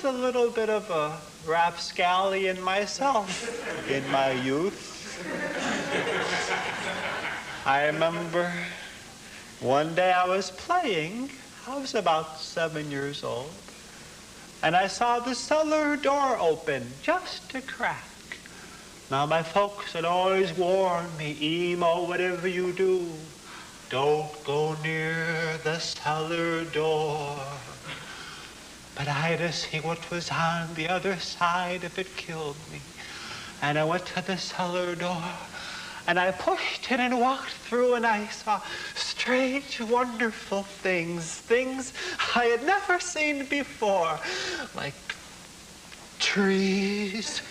was a little bit of a rapscallion myself in my youth. I remember one day I was playing. I was about 7 years old. And I saw the cellar door open, just a crack. Now, my folks had always warned me, Emo, whatever you do, don't go near the cellar door. But I had to see what was on the other side if it killed me. And I went to the cellar door, and I pushed it and walked through, and I saw strange, wonderful things I had never seen before, like trees,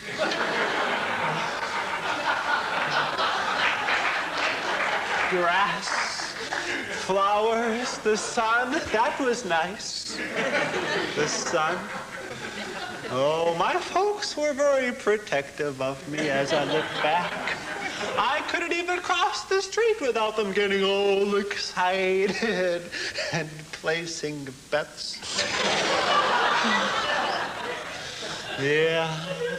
grass, flowers, the sun. That was nice. The sun. Oh, my folks were very protective of me as I look back. I couldn't even cross the street without them getting all excited and placing bets. Yeah,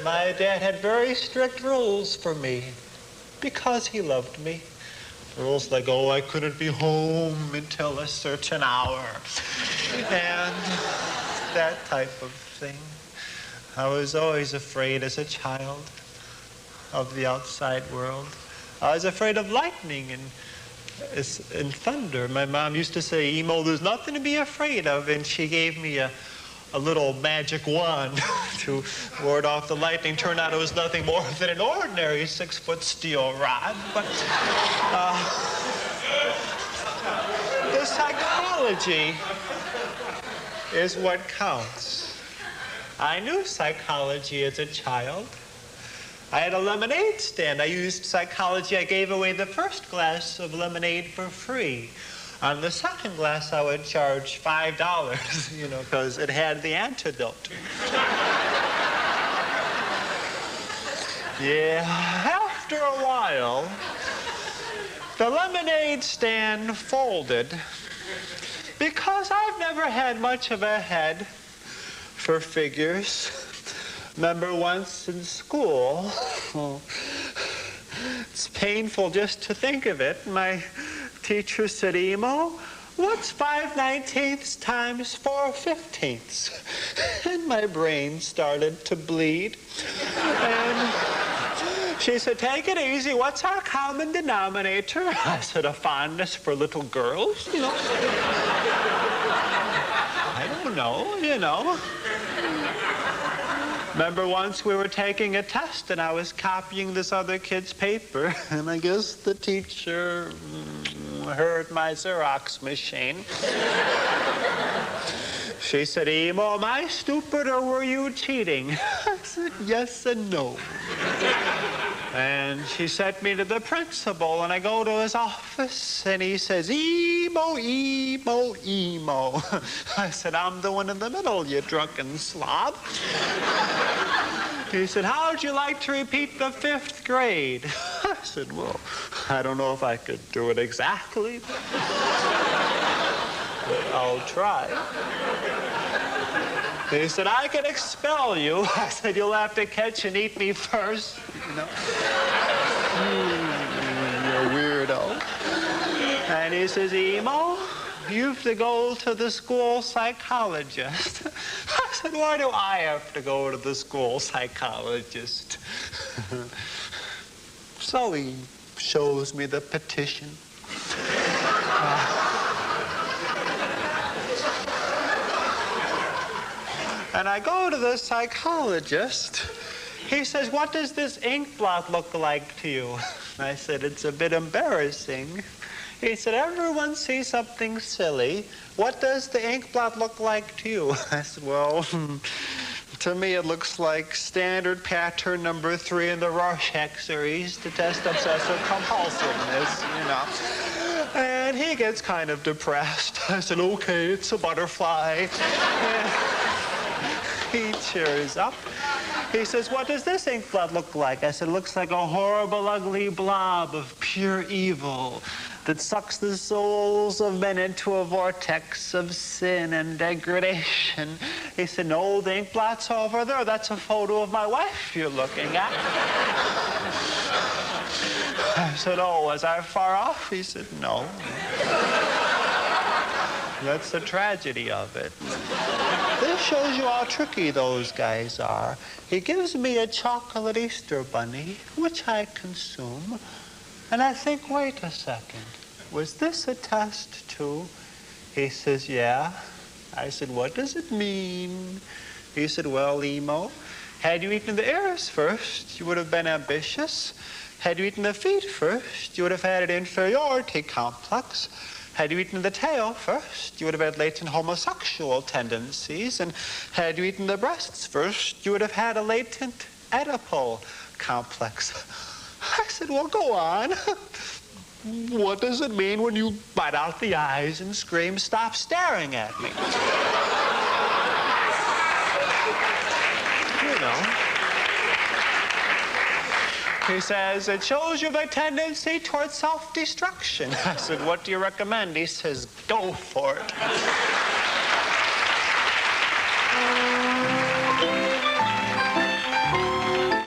my dad had very strict rules for me because he loved me. Rules like, oh, I couldn't be home until a certain hour, and that type of thing. I was always afraid as a child of the outside world. I was afraid of lightning and thunder. My mom used to say, Emo, there's nothing to be afraid of, and she gave me a little magic wand to ward off the lightning. Turned out it was nothing more than an ordinary 6-foot steel rod. But the psychology is what counts. I knew psychology as a child. I had a lemonade stand. I used psychology. I gave away the first glass of lemonade for free. On the second glass, I would charge $5, you know, because it had the antidote. Yeah, after a while, the lemonade stand folded because I've never had much of a head for figures. Remember once in school, it's painful just to think of it, my teacher said, Emo, what's 5/19 times 4/15? And my brain started to bleed. And she said, take it easy, what's our common denominator? I said, a fondness for little girls, you know. I don't know, you know. Remember once we were taking a test and I was copying this other kid's paper, and I guess the teacher heard my Xerox machine. She said, Emo, am I stupid or were you cheating? I said, yes and no. And she sent me to the principal, and I go to his office, and he says, Emo, Emo, Emo. I said, I'm the one in the middle, you drunken slob. He said, how would you like to repeat the 5th grade? I said, well, I don't know if I could do it exactly, but I'll try. He said, I can expel you. I said, you'll have to catch and eat me first. You know? You're a weirdo. And he says, Emo, you have to go to the school psychologist. I said, why do I have to go to the school psychologist? So he shows me the petition. And I go to the psychologist. He says, what does this ink blot look like to you? I said, it's a bit embarrassing. He said, everyone sees something silly. What does the ink blot look like to you? I said, well, to me it looks like standard pattern number 3 in the Rorschach series to test obsessive compulsiveness, you know. And he gets kind of depressed. I said, okay, it's a butterfly. He cheers up. He says, what does this ink blot look like? I said, it looks like a horrible, ugly blob of pure evil that sucks the souls of men into a vortex of sin and degradation. He said, no, the ink blot's over there. That's a photo of my wife you're looking at. I said, oh, was I far off? He said, no. That's the tragedy of it. This shows you how tricky those guys are. He gives me a chocolate Easter bunny, which I consume, and I think, wait a second, was this a test too? He says, yeah. I said, what does it mean? He said, well, Emo, had you eaten the ears first, you would have been ambitious. Had you eaten the feet first, you would have had an inferiority complex. Had you eaten the tail first, you would have had latent homosexual tendencies. And had you eaten the breasts first, you would have had a latent Oedipal complex. I said, well, go on. What does it mean when you bite out the eyes and scream, stop staring at me? You know. He says, it shows you the tendency towards self-destruction. I said, what do you recommend? He says, go for it.